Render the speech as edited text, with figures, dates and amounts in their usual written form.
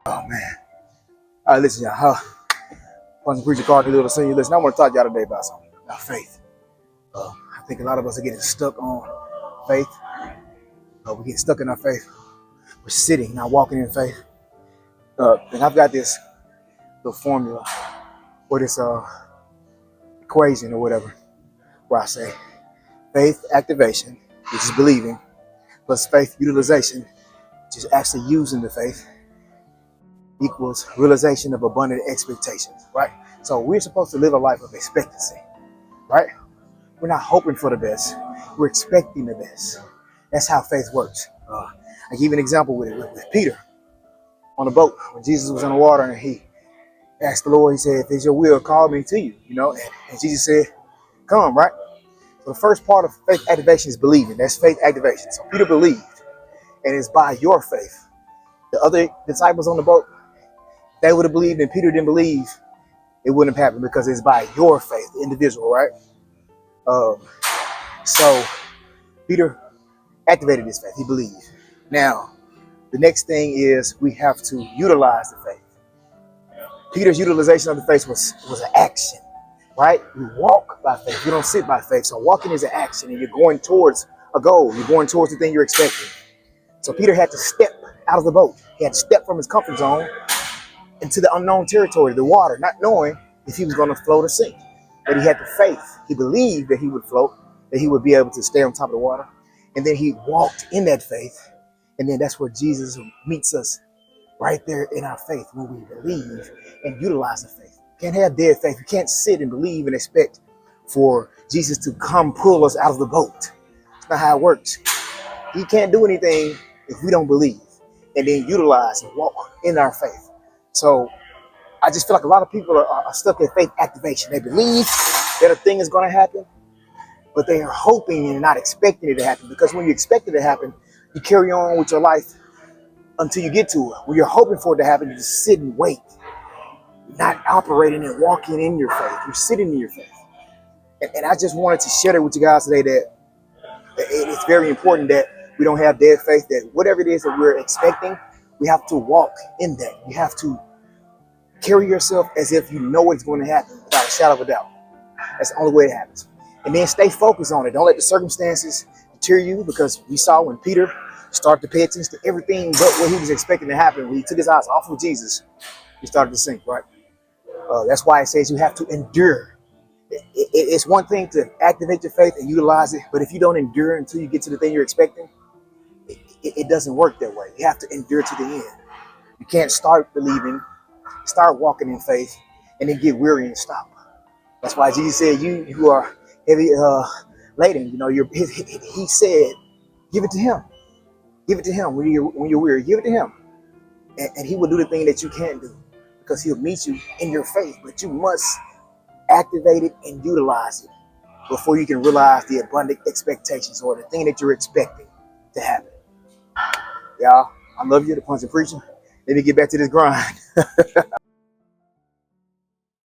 Oh man. All right, listen, y'all. One preacher called me little senior. Listen, I want to talk to y'all today about something, about faith. I think a lot of us are getting stuck on faith. We get stuck in our faith. We're sitting, not walking in faith. And I've got this little formula or this equation or whatever, where I say faith activation, which is believing, plus faith utilization, which is actually using the faith, equals realization of abundant expectations, right? So we're supposed to live a life of expectancy, right? We're not hoping for the best. We're expecting the best. That's how faith works. I give you an example with it with Peter on the boat when Jesus was in the water and he asked the Lord, he said, if it's your will, call me to you, and Jesus said, come, right? So the first part of faith activation is believing. That's faith activation. So Peter believed, and it's by your faith. The other disciples on the boat, they would have believed and Peter didn't believe, it wouldn't have happened because it's by your faith, the individual, right? So Peter activated his faith. He believed. Now, the next thing is we have to utilize the faith. Peter's utilization of the faith was an action, right? We walk by faith. We don't sit by faith. So walking is an action, and you're going towards a goal. You're going towards the thing you're expecting. So Peter had to step out of the boat. He had to step from his comfort zone into the unknown territory, the water, not knowing if he was going to float or sink. But he had the faith. He believed that he would float, that he would be able to stay on top of the water. And then he walked in that faith. And then that's where Jesus meets us, right there in our faith, when we believe and utilize the faith. You can't have dead faith. You can't sit and believe and expect for Jesus to come pull us out of the boat. That's not how it works. He can't do anything if we don't believe and then utilize and walk in our faith. So I just feel like a lot of people are stuck in faith activation. They believe that a thing is going to happen, but they are hoping and not expecting it to happen, because when you expect it to happen, you carry on with your life until you get to it. When you're hoping for it to happen, you just sit and wait, not operating and walking in your faith. You're sitting in your faith. And I just wanted to share that with you guys today, that it's very important that we don't have dead faith, that whatever it is that we're expecting, we have to walk in that. You have to carry yourself as if you know it's going to happen without a shadow of a doubt. That's the only way it happens. And then stay focused on it. Don't let the circumstances deter you, because we saw when Peter started to pay attention to everything but what he was expecting to happen, when he took his eyes off of Jesus, he started to sink, right? That's why it says you have to endure. It's one thing to activate your faith and utilize it, but if you don't endure until you get to the thing you're expecting, it doesn't work that way. You have to endure to the end. You can't start believing, start walking in faith, and then get weary and stop. That's why Jesus said, you who are heavy laden, he said, give it to him. Give it to him when you're weary. Give it to him. And he will do the thing that you can't do, because he'll meet you in your faith. But you must activate it and utilize it before you can realize the abundant expectations, or the thing that you're expecting to happen. Y'all, I love you, the Punch and Preacher. Let me get back to this grind.